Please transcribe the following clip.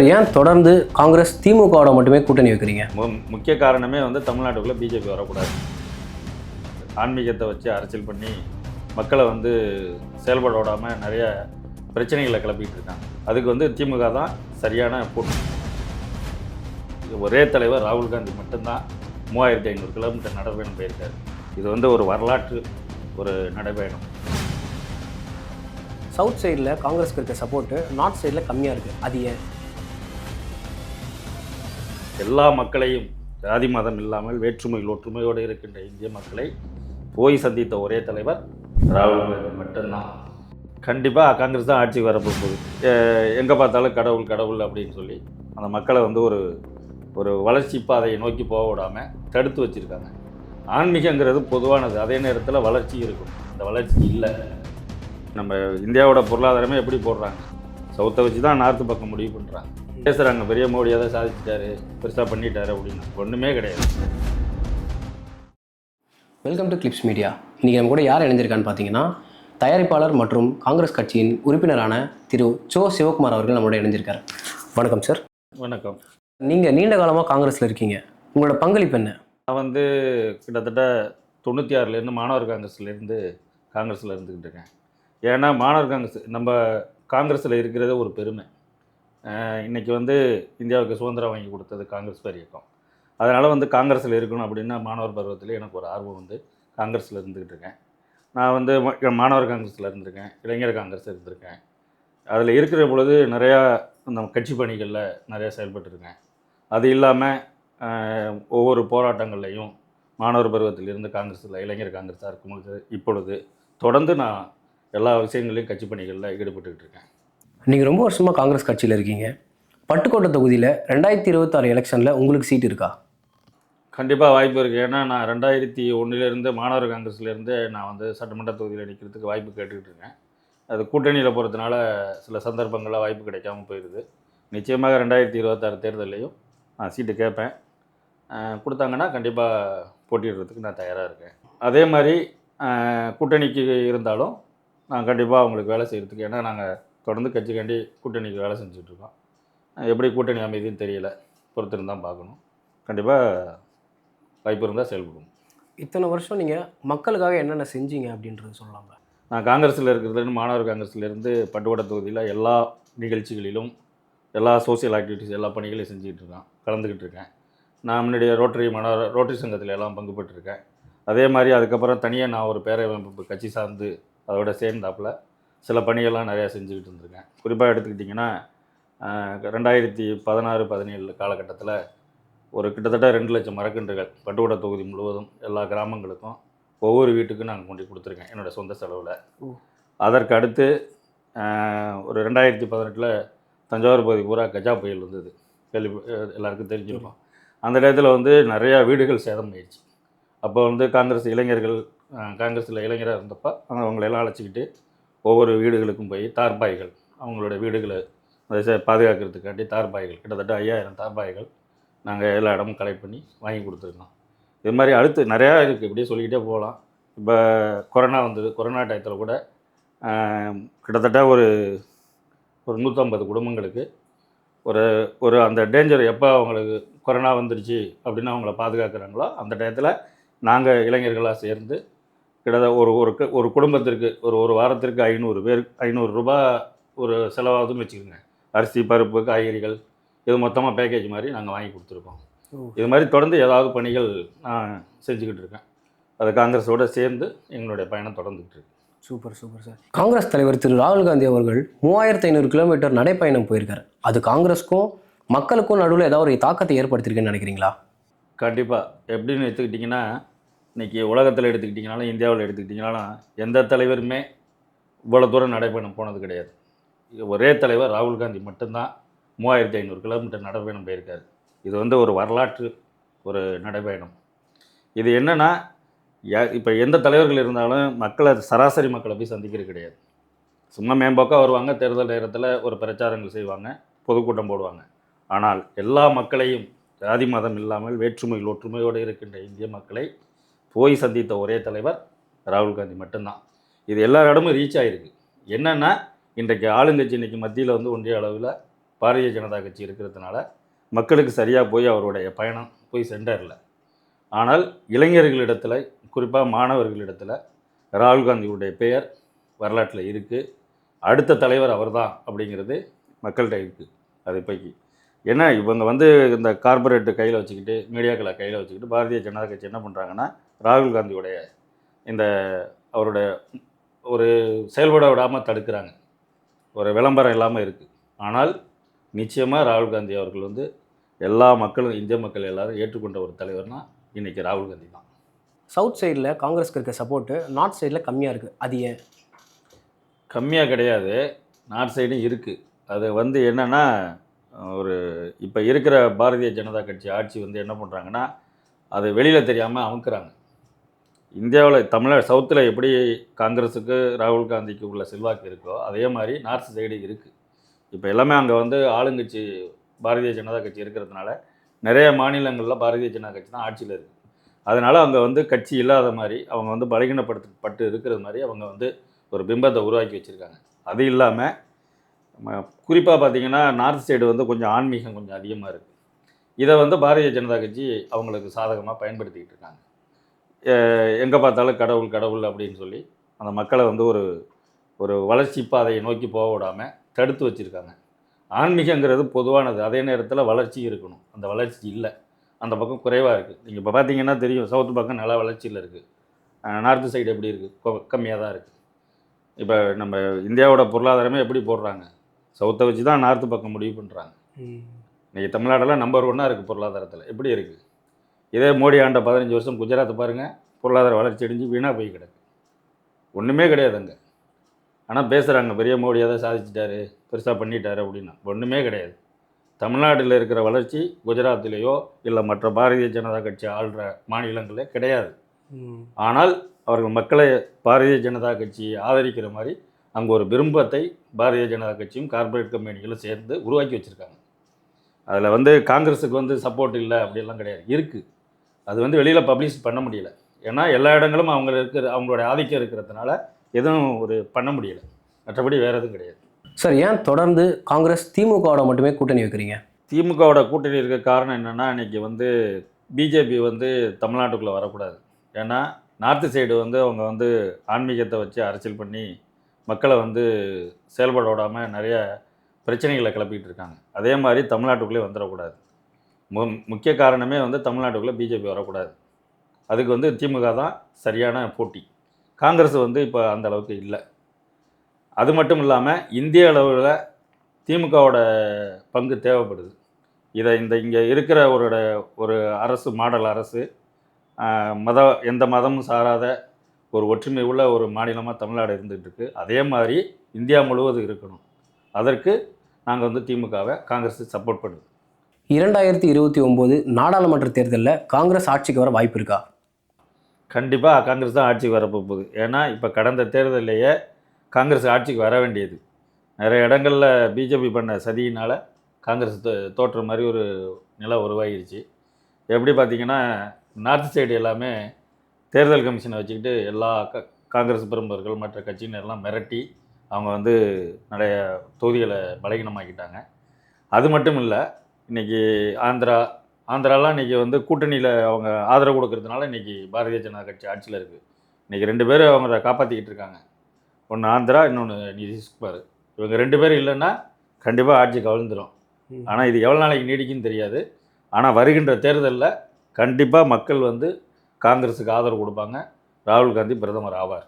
ஏன் தொடர்ந்து காங்கிரஸ் திமுகவோட மட்டுமே கூட்டணி வைக்கிறீங்க? முக்கிய காரணமே தமிழ்நாட்டுக்குள்ளே பிஜேபி வரக்கூடாது. ஆன்மீகத்தை வச்சு அரசியல் பண்ணி மக்களை செயல்பட விடாமல் நிறைய பிரச்சனைகளை கிளப்பிட்டு இருக்காங்க. அதுக்கு திமுக தான் சரியான போட்டி. ஒரே தலைவர் ராகுல் காந்தி மட்டும்தான் 3500 கிலோமீட்டர் நடைபயணம் போயிருக்காரு. இது ஒரு வரலாற்று ஒரு நடைபயணம். சவுத் சைடில் காங்கிரஸ்க்கு இருக்க சப்போர்ட்டு நார்த் சைடில் கம்மியாக இருக்குது. அது ஏன்? எல்லா மக்களையும் ஜாதி மதம் இல்லாமல் வேற்றுமையில் ஒற்றுமையோடு இருக்கின்ற இந்திய மக்களை போய் சந்தித்த ஒரே தலைவர் ராகுல் காந்தி மட்டும்தான். கண்டிப்பாக காங்கிரஸ் தான் ஆட்சிக்கு வரப்போகுது. எங்கே பார்த்தாலும் கடவுள் கடவுள் அப்படின்னு சொல்லி அந்த மக்களை ஒரு வளர்ச்சி பாதையை நோக்கி போக விடாமல் தடுத்து வச்சுருக்காங்க. ஆன்மீகங்கிறது பொதுவானது, அதே நேரத்தில் வளர்ச்சி இருக்கும். அந்த வளர்ச்சி இல்லை. நம்ம இந்தியாவோட பொருளாதாரமே எப்படி போடுறாங்க, சவுத்தை வச்சு தான் நார்த்து பக்கம் முடிவு பண்ணுறாங்க. பேசுகிறாங்க பெரிய மோடியாக தான் சாதிச்சிட்டாரு, பெருசாக பண்ணிட்டாரு அப்படின்னு. ஒன்றுமே கிடையாது. Welcome to clips media. இன்றைக்கி நம்ம கூட யார் இணைஞ்சிருக்கான்னு பார்த்தீங்கன்னா, தயாரிப்பாளர் மற்றும் காங்கிரஸ் கட்சியின் உறுப்பினரான திரு சோ சிவகுமார் அவர்கள் நம்மளோட இணைஞ்சிருக்காரு. வணக்கம் சார். வணக்கம். நீங்கள் நீண்ட காலமாக காங்கிரஸில் இருக்கீங்க, உங்களோட பங்களிப்பு என்ன? நான் கிட்டத்தட்ட 96லேருந்து மாணவர் காங்கிரஸில் இருந்துக்கிட்டு இருக்கேன். ஏன்னா மாணவர் காங்கிரஸ் நம்ம காங்கிரஸில் இருக்கிறது ஒரு பெருமை. இன்றைக்கி இந்தியாவுக்கு சுதந்திரம் வாங்கி கொடுத்தது காங்கிரஸ் பேர் இயக்கம். அதனால் காங்கிரஸில் இருக்கணும் அப்படின்னா மாணவர் பருவத்தில் எனக்கு ஒரு ஆர்வம் காங்கிரஸில் இருந்துக்கிட்டு இருக்கேன். நான் மாணவர் காங்கிரஸில் இருந்திருக்கேன், இளைஞர் காங்கிரஸ் இருந்திருக்கேன். அதில் இருக்கிற பொழுது நிறையா அந்த கட்சி பணிகளில் நிறையா செயல்பட்டுருக்கேன். அது இல்லாமல் ஒவ்வொரு போராட்டங்கள்லையும் மாணவர் பருவத்திலிருந்து காங்கிரஸில் இளைஞர் காங்கிரஸாக இருக்கும்பொழுது இப்பொழுது தொடர்ந்து நான் எல்லா விஷயங்களையும் கட்சி பணிகளில் ஈடுபட்டுக்கிட்டு இருக்கேன். நீங்கள் ரொம்ப வருஷமாக காங்கிரஸ் கட்சியில் இருக்கீங்க. பட்டுக்கோட்டை தொகுதியில் 2026 எலெக்ஷனில் உங்களுக்கு சீட் இருக்கா? கண்டிப்பாக வாய்ப்பு இருக்குது. ஏன்னா நான் 2001 மாணவர் காங்கிரஸ்லேருந்து நான் சட்டமன்ற தொகுதியில் நிற்கிறதுக்கு வாய்ப்பு கேட்டுக்கிட்டு இருக்கேன். அது கூட்டணியில் போகிறதுனால சில சந்தர்ப்பங்களில் வாய்ப்பு கிடைக்காமல் போயிடுது. நிச்சயமாக 2026 தேர்தலையும் நான் சீட்டு கேட்பேன். கொடுத்தாங்கன்னா கண்டிப்பாக போட்டியிடுறதுக்கு நான் தயாராக இருக்கேன். அதே மாதிரி கூட்டணிக்கு இருந்தாலும் நான் கண்டிப்பாக அவங்களுக்கு வேலை செய்கிறதுக்கு, ஏன்னா நாங்கள் தொடர்ந்து கட்சிக்காண்டி கூட்டணிக்கு வேலை செஞ்சுட்ருக்கோம். எப்படி கூட்டணி அமைதின்னு தெரியல, பொறுத்திருந்து தான் பார்க்கணும். கண்டிப்பாக வாய்ப்பு இருந்தால் செயல்படுவோம். இத்தனை வருஷம் நீங்கள் மக்களுக்காக என்னென்ன செஞ்சீங்க அப்படின்றது சொல்லலாமா? நான் காங்கிரஸில் இருக்கிறதுலேருந்து மாணவர் காங்கிரஸ்லேருந்து பட்டுக்கோட்டை தொகுதியில் எல்லா நிகழ்ச்சிகளிலும் எல்லா சோசியல் ஆக்டிவிட்டீஸ் எல்லா பணிகளையும் செஞ்சுக்கிட்டு இருக்கேன், கலந்துக்கிட்டு இருக்கேன். நான் முன்னாடியே ரோட்டரி சங்கத்தில் எல்லாம் பங்கு பெற்றிருக்கேன். அதே மாதிரி அதுக்கப்புறம் தனியாக நான் ஒரு பேரமைப்பு கட்சி சார்ந்து அதோட சேர்ந்தாப்பில் சில பணிகள்லாம் நிறையா செஞ்சுக்கிட்டு இருந்திருக்கேன். குறிப்பாக எடுத்துக்கிட்டிங்கன்னா 2016-17 காலகட்டத்தில் ஒரு கிட்டத்தட்ட 2 லட்சம் மரக்கன்றுகள் பட்டுக்கோட்டை தொகுதி முழுவதும் எல்லா கிராமங்களுக்கும் ஒவ்வொரு வீட்டுக்கும் நாங்கள் கொண்டு கொடுத்துருக்கேன் என்னோடய சொந்த செலவில். அதற்கு அடுத்து ஒரு 2018 தஞ்சாவூர் பகுதி பூரா கஜா புயல் வந்தது, எல்லாருக்கும் தெரிஞ்சிருக்கும். அந்த இடத்துல நிறையா வீடுகள் சேதம் ஆயிடுச்சு. அப்போ காங்கிரஸில் இளைஞராக இருந்தப்போ அவங்களெல்லாம் அழைச்சிக்கிட்டு ஒவ்வொரு வீடுகளுக்கும் போய் தார்பாய்கள், அவங்களோட வீடுகளை பாதுகாக்கிறதுக்காண்டி தார்பாய்கள் கிட்டத்தட்ட 5000 தார்பாய்கள் நாங்கள் எல்லா இடமும் கலெக்ட் பண்ணி வாங்கி கொடுத்துருக்கோம். இது மாதிரி அடுத்து நிறையா இருக்குது, இப்படியே சொல்லிக்கிட்டே போகலாம். இப்போ கொரோனா டயத்தில் கூட கிட்டத்தட்ட ஒரு 150 குடும்பங்களுக்கு ஒரு அந்த டேஞ்சர் எப்போ அவங்களுக்கு கொரோனா வந்துடுச்சு அப்படின்னு அவங்கள பாதுகாக்கிறாங்களோ அந்த டயத்தில் நாங்கள் இளைஞர்களாக சேர்ந்து கிட்டத்தட்ட ஒரு குடும்பத்திற்கு ஒரு வாரத்திற்கு 500 ரூபா ஒரு செலவாகுதுன்னு வச்சுக்கோங்க. அரிசி, பருப்பு, காய்கறிகள் இது மொத்தமாக பேக்கேஜ் மாதிரி நாங்கள் வாங்கி கொடுத்துருக்கோம். இது மாதிரி தொடர்ந்து ஏதாவது பணிகள் நான் செஞ்சுக்கிட்டு இருக்கேன். அது காங்கிரஸோடு சேர்ந்து எங்களுடைய பயணம் தொடர்ந்துக்கிட்டு இருக்கு. Super sir. காங்கிரஸ் தலைவர் திரு ராகுல் காந்தி அவர்கள் 3500 கிலோமீட்டர் நடைப்பயணம் போயிருக்காரு. அது காங்கிரஸுக்கும் மக்களுக்கும் நடுவில் ஏதாவது ஒரு தாக்கத்தை ஏற்படுத்தியிருக்குன்னு நினைக்கிறீங்களா? கண்டிப்பாக. எப்படின்னு எடுத்துக்கிட்டிங்கன்னா, இன்றைக்கி உலகத்தில் எடுத்துக்கிட்டிங்கனாலும் இந்தியாவில் எடுத்துக்கிட்டிங்கனாலும் எந்த தலைவருமே இவ்வளோ தூரம் நடைப்பயணம் போனது கிடையாது. ஒரே தலைவர் ராகுல் காந்தி மட்டும்தான் 3500 கிலோமீட்டர் நடைப்பயணம் போயிருக்காரு. இது ஒரு வரலாற்று ஒரு நடைப்பயணம். இது என்னென்னா, இப்போ எந்த தலைவர்கள் இருந்தாலும் சராசரி மக்களை போய் சந்திக்கிறது கிடையாது. சும்மா மேம்போக்காக வருவாங்க, தேர்தல் நேரத்தில் ஒரு பிரச்சாரங்கள் செய்வாங்க, பொதுக்கூட்டம் போடுவாங்க. ஆனால் எல்லா மக்களையும் ஜாதி மதம் இல்லாமல் வேற்றுமையில் ஒற்றுமையோடு இருக்கின்ற இந்திய மக்களை போய் சந்தித்த ஒரே தலைவர் ராகுல் காந்தி மட்டும்தான். இது எல்லா இடமும் ரீச் ஆகிருக்கு. என்னென்னா, இன்றைக்கு ஆளுங்கட்சி மத்தியில் ஒன்றிய அளவில் பாரதிய ஜனதா கட்சி இருக்கிறதுனால மக்களுக்கு சரியாக போய் அவருடைய பயணம் போய் சென்றல. ஆனால் இளைஞர்களிடத்தில், குறிப்பாக மாணவர்களிடத்தில் ராகுல் காந்தியுடைய பெயர் வரலாற்றில் இருக்குது. அடுத்த தலைவர் அவர்தான் அப்படிங்கிறது மக்கள்கிட்ட இருக்குது. அது இப்போக்கி ஏன்னா இவங்க வந்து இந்த கார்பரேட்டு கையில் வச்சுக்கிட்டு, மீடியாக்களை கையில் வச்சுக்கிட்டு பாரதிய ஜனதா கட்சி என்ன பண்ணுறாங்கன்னா, ராகுல் காந்தியுடைய இந்த அவருடைய ஒரு செயல்பட விடாமல் தடுக்கிறாங்க. ஒரு விளம்பரம் இல்லாமல் இருக்குது. ஆனால் நிச்சயமாக ராகுல் காந்தி அவர்கள் வந்து எல்லா மக்களும், இந்திய மக்கள் எல்லாரும் ஏற்றுக்கொண்ட ஒரு தலைவர்னால் இன்றைக்கி ராகுல் காந்தி தான். சவுத் சைடில் காங்கிரஸ்க்கு இருக்க சப்போர்ட்டு நார்த் சைடில் கம்மியாக இருக்குது. அது ஏன்? கம்மியாக கிடையாது, நார்த் சைடும் இருக்குது. அது வந்து என்னென்னா, ஒரு இப்போ இருக்கிற பாரதிய ஜனதா கட்சி ஆட்சி வந்து என்ன பண்ணுறாங்கன்னா, அது வெளியில் தெரியாமல் அமுக்குறாங்க. இந்தியாவில் சவுத்தில் எப்படி காங்கிரஸுக்கு ராகுல் காந்திக்கு உள்ள செல்வாக்கு இருக்கோ அதே மாதிரி நார்த் சைடு இருக்குது. இப்போ எல்லாமே அங்கே வந்து ஆளுங்கட்சி பாரதிய ஜனதா கட்சி இருக்கிறதுனால நிறைய மாநிலங்களில் பாரதிய ஜனதா கட்சி தான் ஆட்சியில் இருக்குது. அதனால் அங்கே வந்து கட்சி இல்லாத மாதிரி, அவங்க வந்து பலகீனப்படுத்தப்பட்டு இருக்கிறது மாதிரி அவங்க வந்து ஒரு பிம்பத்தை உருவாக்கி வச்சுருக்காங்க. அது இல்லாமல் குறிப்பாக பார்த்திங்கன்னா நார்த் சைடு வந்து கொஞ்சம் ஆன்மீகம் கொஞ்சம் அதிகமாக இருக்குது. இதை வந்து பாரதிய ஜனதா கட்சி அவங்களுக்கு சாதகமாக பயன்படுத்திக்கிட்டு இருக்காங்க. எங்கே பார்த்தாலும் கடவுள் கடவுள் அப்படின்னு சொல்லி அந்த மக்களை வந்து ஒரு வளர்ச்சி பாதையை நோக்கி போக விடாமல் தடுத்து வச்சுருக்காங்க. ஆன்மீகங்கிறது பொதுவானது, அதே நேரத்தில் வளர்ச்சி இருக்கணும். அந்த வளர்ச்சி இல்லை, அந்த பக்கம் குறைவாக இருக்குது. நீங்கள் இப்போ பார்த்தீங்கன்னா தெரியும், சவுத்து பக்கம் நல்லா வளர்ச்சியில் இருக்குது. நார்த்து சைடு எப்படி இருக்குது? கம்மியாக தான் இருக்குது. இப்போ நம்ம இந்தியாவோட பொருளாதாரமே எப்படி போடுறாங்க? சவுத்தை வச்சு தான் நார்த்து பக்கம் முடிவு பண்ணுறாங்க. இன்றைக்கி தமிழ்நாடெல்லாம் நம்பர் 1 இருக்குது பொருளாதாரத்தில். எப்படி இருக்குது? இதே மோடி ஆண்ட 15 வருஷம் குஜராத்தை பாருங்கள், பொருளாதார வளர்ச்சி அடைஞ்சு வீணாக போய் கிடக்கு. ஒன்றுமே கிடையாது அங்கே. ஆனால் பேசுகிறாங்க பெரிய மோடி அதை சாதிச்சிட்டாரு, பெருசாக பண்ணிட்டாரு அப்படின்னா. ஒன்றுமே கிடையாது. தமிழ்நாட்டில் இருக்கிற வளர்ச்சி குஜராத்திலேயோ இல்லை மற்ற பாரதிய ஜனதா கட்சி ஆள்ற மாநிலங்களே கிடையாது. ஆனால் அவர்கள் மக்களை பாரதிய ஜனதா கட்சியை ஆதரிக்கிற மாதிரி அங்கே ஒரு விரும்பத்தை பாரதிய ஜனதா கட்சியும் கார்ப்பரேட் கம்பெனிகளும் சேர்ந்து உருவாக்கி வச்சுருக்காங்க. அதில் வந்து காங்கிரஸுக்கு வந்து சப்போர்ட் இல்லை அப்படிலாம் கிடையாது, இருக்குது. அது வந்து வெளியில் பப்ளிஷ் பண்ண முடியல. ஏன்னா எல்லா இடங்களும் அவங்களோட ஆதிக்கம் இருக்கிறதுனால எதுவும் ஒரு பண்ண முடியலை. மற்றபடி வேறு எதுவும் கிடையாது. சார், ஏன் தொடர்ந்து காங்கிரஸ் திமுகவோட மட்டுமே கூட்டணி வைக்கிறீங்க? திமுகவோட கூட்டணி இருக்க காரணம் என்னென்னா, இன்றைக்கி வந்து பிஜேபி வந்து தமிழ்நாட்டுக்குள்ளே வரக்கூடாது. ஏன்னா நார்த்து சைடு வந்து அவங்க வந்து ஆன்மீகத்தை வச்சு அரசியல் பண்ணி மக்களை வந்து செயல்பட விடாமல் நிறைய பிரச்சனைகளை கிளப்பிக்கிட்டு இருக்காங்க. அதே மாதிரி தமிழ்நாட்டுக்குள்ளே வந்துடக்கூடாது. முக்கிய காரணமே வந்து தமிழ்நாட்டுக்குள்ளே பிஜேபி வரக்கூடாது. அதுக்கு வந்து திமுக தான் சரியான போட்டி. காங்கிரஸ் வந்து இப்போ அந்த அளவுக்கு இல்லை. அது மட்டும் இல்லாமல் இந்திய அளவில் திமுகவோட பங்கு தேவைப்படுது. இங்கே இருக்கிற ஒரு அரசு, மாடல் அரசு, எந்த மதமும் சாராத ஒரு ஒற்றுமை உள்ள ஒரு மாநிலமாக தமிழ்நாடு இருந்துகிட்ருக்கு. அதே மாதிரி இந்தியா முழுவதும் இருக்கணும். அதற்கு நாங்கள் வந்து திமுகவை காங்கிரஸு சப்போர்ட் பண்ணுது. 2029 நாடாளுமன்ற தேர்தலில் காங்கிரஸ் ஆட்சிக்கு வர வாய்ப்பு இருக்கா? கண்டிப்பாக காங்கிரஸ் தான் ஆட்சிக்கு வரப்போகுது. ஏன்னா இப்போ கடந்த தேர்தலையே காங்கிரஸ் ஆட்சிக்கு வர வேண்டியது. நிறைய இடங்களில் பிஜேபி பண்ண சதியினால் காங்கிரஸ் தோற்ற மாதிரி ஒரு நிலை உருவாகிருச்சு. எப்படி பார்த்திங்கன்னா, நார்த் சைடு எல்லாமே தேர்தல் கமிஷனை வச்சுக்கிட்டு எல்லா காங்கிரஸ் பிரமுகர்கள் மற்ற கட்சியினரெல்லாம் மிரட்டி அவங்க வந்து நிறைய தொகுதிகளை பலகீனமாக்கிட்டாங்க. அது மட்டும் இல்லை, இன்றைக்கி ஆந்திராலாம் இன்றைக்கி வந்து கூட்டணியில் அவங்க ஆதரவு கொடுக்கறதுனால இன்றைக்கி பாரதிய ஜனதா கட்சி ஆட்சியில் இருக்குது. இன்றைக்கி 2 பேர் அவங்கள காப்பாற்றிக்கிட்டு இருக்காங்க. ஒன்று ஆந்திரா, இன்னொன்று நிதிஷ்குமார். இவங்க 2 பேர் இல்லைன்னா கண்டிப்பாக ஆட்சி கவிழ்ந்துடும். ஆனால் இது எவ்வளோ நாளைக்கு நீடிக்குன்னு தெரியாது. ஆனால் வருகின்ற தேர்தலில் கண்டிப்பாக மக்கள் வந்து காங்கிரஸுக்கு ஆதரவு கொடுப்பாங்க. ராகுல் காந்தி பிரதமர் ஆவார்.